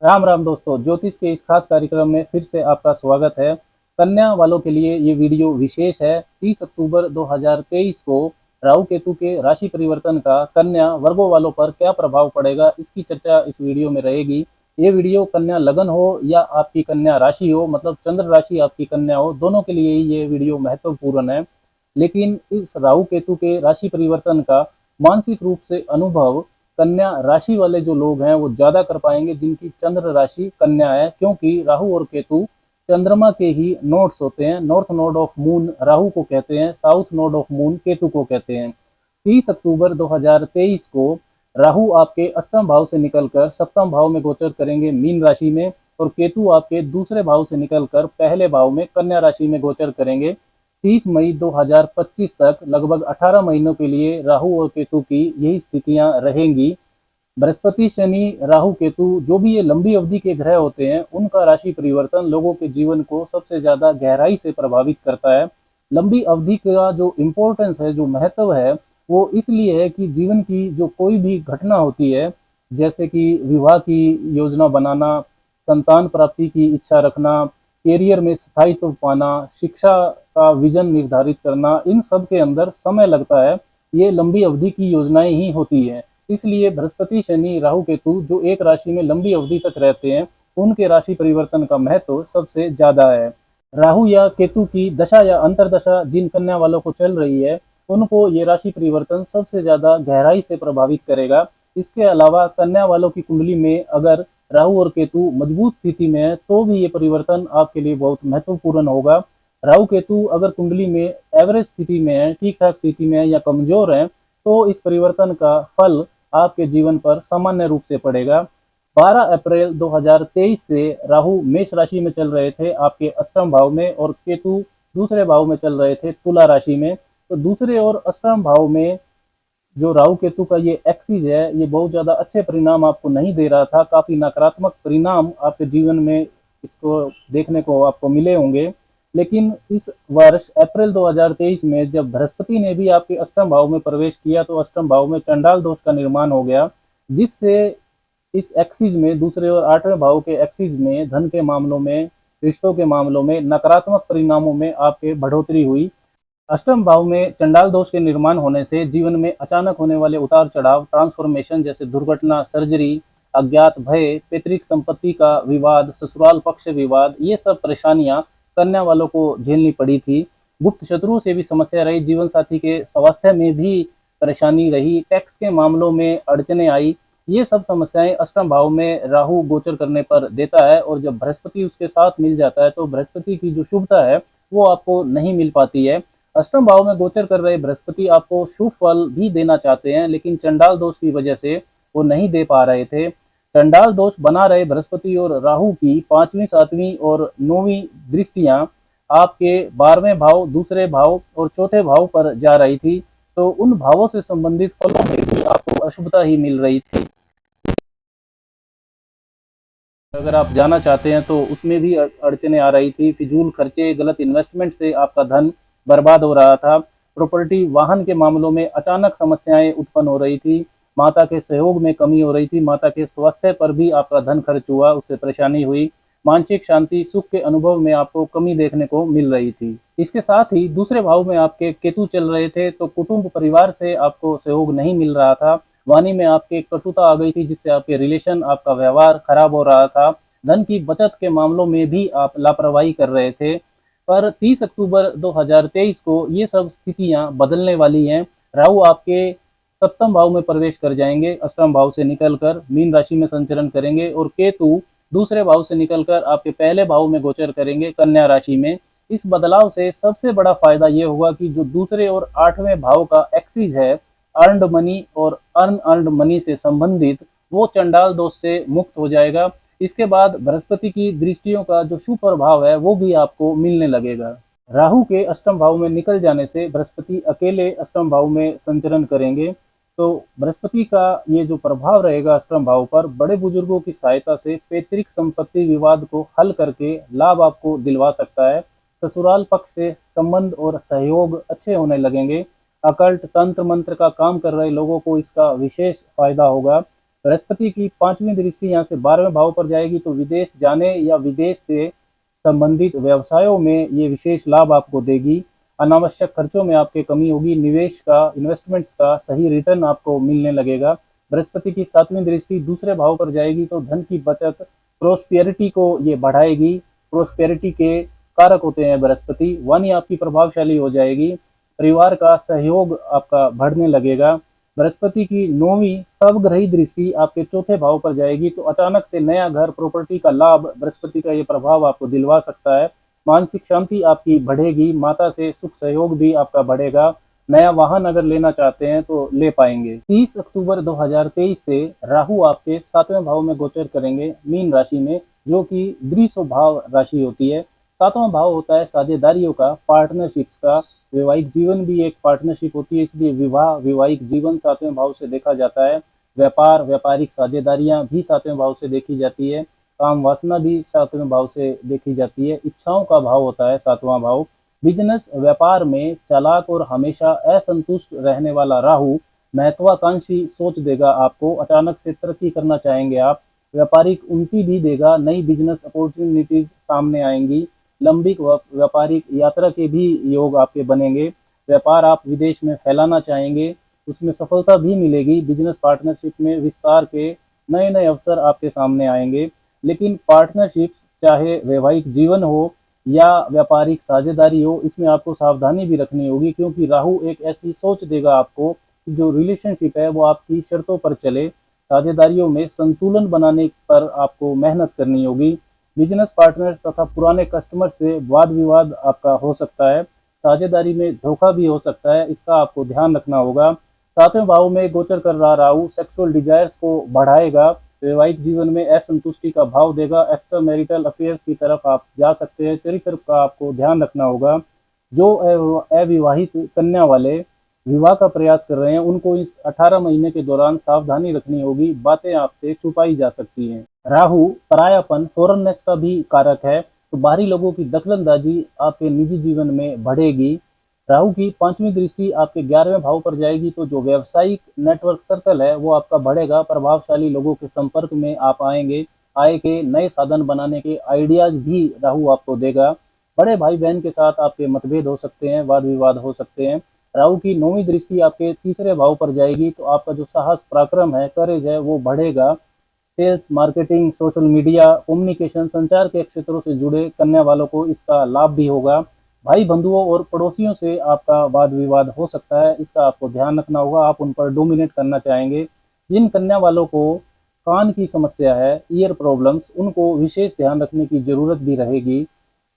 राम राम दोस्तों, ज्योतिष के इस खास कार्यक्रम में फिर से आपका स्वागत है। कन्या वालों के लिए ये वीडियो विशेष है। 30 अक्टूबर 2023 को राहु केतु के राशि परिवर्तन का कन्या वर्गों वालों पर क्या प्रभाव पड़ेगा, इसकी चर्चा इस वीडियो में रहेगी। ये वीडियो कन्या लगन हो या आपकी कन्या राशि हो, मतलब चंद्र राशि आपकी कन्या हो, दोनों के लिए ही ये वीडियो महत्वपूर्ण है। लेकिन इस राहु केतु के राशि परिवर्तन का मानसिक रूप से अनुभव कन्या राशि वाले जो लोग हैं वो ज्यादा कर पाएंगे, जिनकी चंद्र राशि कन्या है, क्योंकि राहु और केतु चंद्रमा के ही नोड्स होते हैं। North node of moon Rahu को कहते हैं, south node of moon Ketu को कहते हैं। 30 अक्टूबर 2023 को राहु आपके अष्टम भाव से निकलकर सप्तम भाव में गोचर करेंगे, मीन राशि में, और केतु आपके दूसरे भाव से निकलकर पहले भाव में कन्या राशि में गोचर करेंगे। 30 मई 2025 तक लगभग 18 महीनों के लिए राहु और केतु की यही स्थितियां रहेंगी। बृहस्पति, शनि, राहु, केतु जो भी ये लंबी अवधि के ग्रह होते हैं, उनका राशि परिवर्तन लोगों के जीवन को सबसे ज्यादा गहराई से प्रभावित करता है। लंबी अवधि का जो इम्पोर्टेंस है, जो महत्व है, वो इसलिए है कि जीवन की जो कोई भी घटना होती है, जैसे कि विवाह की योजना बनाना, संतान प्राप्ति की इच्छा रखना, करियर में स्थायित्व पाना, शिक्षा का विजन निर्धारित करना, इन सब के अंदर समय लगता है। ये लंबी अवधि की योजनाएं ही होती है। इसलिए बृहस्पति, शनि, राहु, केतु जो एक राशि में लंबी अवधि तक रहते हैं, उनके राशि परिवर्तन का महत्व सबसे ज्यादा है। राहु या केतु की दशा या अंतरदशा जिन कन्या वालों को चल रही है, उनको ये राशि परिवर्तन सबसे ज्यादा गहराई से प्रभावित करेगा। इसके अलावा कन्या वालों की कुंडली में अगर राहु और केतु मजबूत स्थिति में है, तो भी ये परिवर्तन आपके लिए बहुत महत्वपूर्ण होगा। राहु केतु अगर कुंडली में एवरेज स्थिति में है, ठीक ठाक स्थिति में है या कमजोर है, तो इस परिवर्तन का फल आपके जीवन पर सामान्य रूप से पड़ेगा। 12 अप्रैल 2023 से राहु मेष राशि में चल रहे थे आपके अष्टम भाव में, और केतु दूसरे भाव में चल रहे थे तुला राशि में। तो दूसरे और अष्टम भाव में जो राहु केतु का ये एक्सिस है, ये बहुत ज्यादा अच्छे परिणाम आपको नहीं दे रहा था। काफी नकारात्मक परिणाम आपके जीवन में इसको देखने को आपको मिले होंगे। लेकिन इस वर्ष अप्रैल 2023 में जब बृहस्पति ने भी आपके अष्टम भाव में प्रवेश किया, तो अष्टम भाव में चंडाल दोष का निर्माण हो गया, जिससे इस एक्सिस में, दूसरे और आठवें भाव के एक्सिस में, धन के मामलों में, रिश्तों के मामलों में, नकारात्मक परिणामों में आपके बढ़ोतरी हुई। अष्टम भाव में चंडाल दोष के निर्माण होने से जीवन में अचानक होने वाले उतार चढ़ाव, ट्रांसफॉर्मेशन, जैसे दुर्घटना, सर्जरी, अज्ञात भय, पैतृक संपत्ति का विवाद, ससुराल पक्ष विवाद, ये सब परेशानियां कन्या वालों को झेलनी पड़ी थी। गुप्त शत्रुओं से भी समस्या रही, जीवन साथी के स्वास्थ्य में भी परेशानी रही, टैक्स के मामलों में अड़चने आई। ये सब समस्याएं अष्टम भाव में राहु गोचर करने पर देता है, और जब बृहस्पति उसके साथ मिल जाता है, तो बृहस्पति की जो शुभता है वो आपको नहीं मिल पाती है। अष्टम भाव में गोचर कर रहे बृहस्पति आपको शुभ फल भी देना चाहते हैं, लेकिन चंडाल दोष की वजह से वो नहीं दे पा रहे थे। चंडाल दोष बना रहे बृहस्पति और राहु की पांचवी, सातवीं और नौवीं दृष्टियां आपके 12वें भाव, दूसरे भाव और चौथे भाव पर जा रही थी। तो उन भावों से संबंधित फलों में भी आपको अशुभता ही मिल रही थी। अगर आप जाना चाहते हैं तो उसमें भी अड़चने आ रही थी। फिजूल खर्चे, गलत इन्वेस्टमेंट से आपका धन बर्बाद हो रहा था। प्रॉपर्टी, वाहन के मामलों में अचानक समस्याएं उत्पन्न हो रही थी। माता के सहयोग में कमी हो रही थी। माता के स्वास्थ्य पर भी आपका धन खर्च हुआ, उससे परेशानी हुई। मानसिक शांति, सुख के अनुभव में आपको कमी देखने को मिल रही थी। इसके साथ ही दूसरे भाव में आपके केतु चल रहे थे, तो कुटुंब परिवार से आपको सहयोग नहीं मिल रहा था। वाणी में आपके कटुता आ गई थी, जिससे आपके रिलेशन, आपका व्यवहार खराब हो रहा था। धन की बचत के मामलों में भी आप लापरवाही कर रहे थे। पर 30 अक्टूबर 2023 को ये सब स्थितियां बदलने वाली हैं। राहु आपके सप्तम भाव में प्रवेश कर जाएंगे, अष्टम भाव से निकलकर मीन राशि में संचरण करेंगे, और केतु दूसरे भाव से निकलकर आपके पहले भाव में गोचर करेंगे, कन्या राशि में। इस बदलाव से सबसे बड़ा फायदा ये होगा कि जो दूसरे और आठवें भाव का एक्सिस है, अर्नड मनी और अनअर्नड मनी से संबंधित, वो चंडाल दोष से मुक्त हो जाएगा। इसके बाद बृहस्पति की दृष्टियों का जो शुभ प्रभाव है वो भी आपको मिलने लगेगा। राहु के अष्टम भाव में निकल जाने से बृहस्पति अकेले अष्टम भाव में संचरण करेंगे। तो बृहस्पति का ये जो प्रभाव रहेगा अष्टम भाव पर, बड़े बुजुर्गों की सहायता से पैतृक संपत्ति विवाद को हल करके लाभ आपको दिलवा सकता है। ससुराल पक्ष से संबंध और सहयोग अच्छे होने लगेंगे। अकल्ट, तंत्र मंत्र का काम कर रहे लोगों को इसका विशेष फायदा होगा। बृहस्पति की पांचवी दृष्टि यहाँ से 12वें भाव पर जाएगी तो विदेश जाने या विदेश से संबंधित व्यवसायों में ये विशेष लाभ आपको देगी। अनावश्यक खर्चों में आपके कमी होगी। निवेश का, इन्वेस्टमेंट्स का सही रिटर्न आपको मिलने लगेगा। बृहस्पति की सातवीं दृष्टि दूसरे भाव पर जाएगी तो धन की बचत, प्रोस्पेरिटी को ये बढ़ाएगी। प्रोस्पेरिटी के कारक होते हैं बृहस्पति, वाणी आपकी प्रभावशाली हो जाएगी। परिवार का सहयोग आपका बढ़ने लगेगा। बृहस्पति की नौवीं स्वग्रही दृष्टि आपके चौथे भाव पर जाएगी तो अचानक से नया घर, प्रॉपर्टी का लाभ बृहस्पति का ये प्रभाव आपको दिलवा सकता है। मानसिक शांति आपकी बढ़ेगी। माता से सुख सहयोग भी आपका बढ़ेगा। नया वाहन अगर लेना चाहते हैं तो ले पाएंगे। 30 अक्टूबर 2023 से राहु आपके सातवें भाव में गोचर करेंगे, मीन राशि में, जो कि द्विस्व भाव राशि होती है। सातवां भाव होता है साझेदारियों का, पार्टनरशिप्स का। वैवाहिक जीवन भी एक पार्टनरशिप होती है, इसलिए विवाह, वैवाहिक जीवन सातवें भाव से देखा जाता है। व्यापार, व्यापारिक साझेदारियां भी सातवें भाव से देखी जाती है। काम वासना भी सातवें भाव से देखी जाती है। इच्छाओं का भाव होता है सातवां भाव। बिजनेस, व्यापार में चालाक और हमेशा असंतुष्ट रहने वाला राहु महत्वाकांक्षी सोच देगा आपको। अचानक से तरक्की करना चाहेंगे आप। व्यापारिक उन्नति भी देगा। नई बिजनेस अपॉर्चुनिटीज सामने आएंगी। लंबी व्यापारिक यात्रा के भी योग आपके बनेंगे। व्यापार आप विदेश में फैलाना चाहेंगे, उसमें सफलता भी मिलेगी। बिजनेस पार्टनरशिप में विस्तार के नए नए अवसर आपके सामने आएंगे। लेकिन पार्टनरशिप, चाहे वैवाहिक जीवन हो या व्यापारिक साझेदारी हो, इसमें आपको सावधानी भी रखनी होगी, क्योंकि राहु एक ऐसी सोच देगा आपको कि जो रिलेशनशिप है वो आपकी शर्तों पर चले। साझेदारियों में संतुलन बनाने पर आपको मेहनत करनी होगी। बिजनेस पार्टनर्स तथा पुराने कस्टमर से वाद विवाद आपका हो सकता है। साझेदारी में धोखा भी हो सकता है, इसका आपको ध्यान रखना होगा। सातवें भाव में गोचर कर रहा राहु सेक्सुअल डिजायर्स को बढ़ाएगा। वैवाहिक जीवन में असंतुष्टि का भाव देगा। एक्स्ट्रा मैरिटल अफेयर्स की तरफ आप जा सकते हैं। चरित्र का आपको ध्यान रखना होगा। जो अविवाहित कन्या वाले विवाह का प्रयास कर रहे हैं, उनको इस 18 महीने के दौरान सावधानी रखनी होगी। बातें आपसे छुपाई जा सकती हैं। राहु परायापन, फॉरेननेस का भी कारक है, तो बाहरी लोगों की दखलंदाजी आपके निजी जीवन में बढ़ेगी। राहु की पांचवी दृष्टि आपके 11वें भाव पर जाएगी तो जो व्यावसायिक नेटवर्क सर्कल है वो आपका बढ़ेगा। प्रभावशाली लोगों के संपर्क में आप आएंगे। आय के नए साधन बनाने के आइडियाज भी राहु आपको देगा। बड़े भाई बहन के साथ आपके मतभेद हो सकते हैं, वाद विवाद हो सकते हैं। राहु की नौवीं दृष्टि आपके तीसरे भाव पर जाएगी तो आपका जो साहस, पराक्रम है, करेज है, वो बढ़ेगा। Sales, marketing, social media, communication, संचार के क्षेत्रों से जुड़े कन्या वालों को इसका लाभ भी होगा। भाई बंधुओं और पड़ोसियों से आपका वाद विवाद हो सकता है, इसका आपको ध्यान रखना होगा। आप उन पर डोमिनेट करना चाहेंगे। जिन कन्या वालों को कान की समस्या है, ईयर प्रॉब्लम्स, उनको विशेष ध्यान रखने की जरूरत भी रहेगी।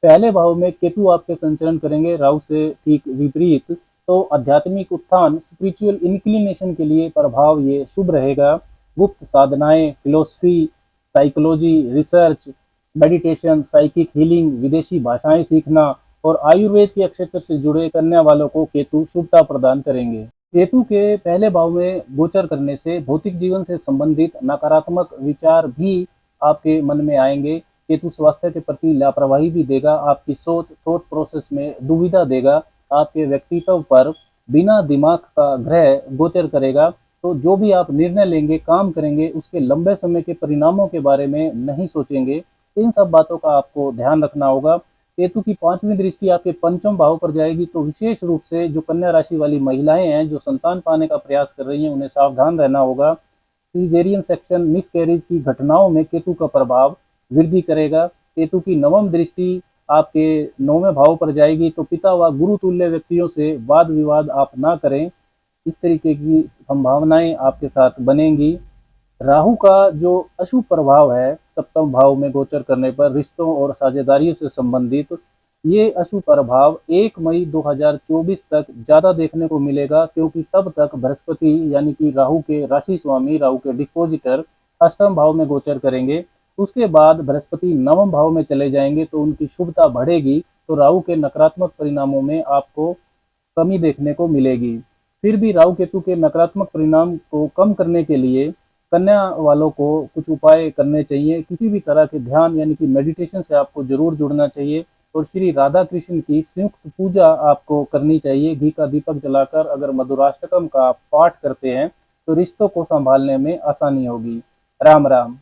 पहले भाव में केतु आपके संचरण करेंगे, राहु से ठीक विपरीत, तो आध्यात्मिक उत्थान, स्पिरिचुअल इंक्लिनेशन के लिए प्रभाव ये शुभ रहेगा। गुप्त साधनाएं, philosophy, psychology, research, meditation, psychic healing, विदेशी भाषाएं सीखना और आयुर्वेद के क्षेत्र से जुड़े कन्या वालों को केतु शुभता प्रदान करेंगे। केतु के पहले भाव में गोचर करने से भौतिक जीवन से संबंधित नकारात्मक विचार भी आपके मन में आएंगे। केतु स्वास्थ्य के प्रति लापरवाही भी देगा। आपकी सोच, थॉट प्रोसेस में दुविधा देगा। आपके व्यक्तित्व पर बिना दिमाग का ग्रह गोचर करेगा, तो जो भी आप निर्णय लेंगे, काम करेंगे, उसके लंबे समय के परिणामों के बारे में नहीं सोचेंगे। इन सब बातों का आपको ध्यान रखना होगा। केतु की पांचवी दृष्टि आपके पंचम भाव पर जाएगी तो विशेष रूप से जो कन्या राशि वाली महिलाएं हैं, जो संतान पाने का प्रयास कर रही हैं, उन्हें सावधान रहना होगा। सीजेरियन सेक्शन, मिसकैरेज की घटनाओं में केतु का प्रभाव वृद्धि करेगा। केतु की नवम दृष्टि आपके 9वें भाव पर जाएगी तो पिता व गुरु तुल्य व्यक्तियों से वाद विवाद आप ना करें, इस तरीके की संभावनाएं आपके साथ बनेंगी। राहु का जो अशुभ प्रभाव है सप्तम भाव में गोचर करने पर रिश्तों और साझेदारियों से संबंधित, ये अशुभ प्रभाव 1 मई 2024 तक ज्यादा देखने को मिलेगा, क्योंकि तब तक बृहस्पति यानी कि राहु के राशि स्वामी, राहु के डिस्पोजिटर अष्टम भाव में गोचर करेंगे। उसके बाद बृहस्पति नवम भाव में चले जाएंगे तो उनकी शुभता बढ़ेगी, तो राहु के नकारात्मक परिणामों में आपको कमी देखने को मिलेगी। फिर भी राहु केतु के नकारात्मक परिणाम को कम करने के लिए कन्या वालों को कुछ उपाय करने चाहिए। किसी भी तरह के ध्यान यानी कि मेडिटेशन से आपको जरूर जुड़ना चाहिए और श्री राधा कृष्ण की संयुक्त पूजा आपको करनी चाहिए। घी का दीपक जलाकर अगर मधुराष्टकम का पाठ करते हैं तो रिश्तों को संभालने में आसानी होगी। राम राम।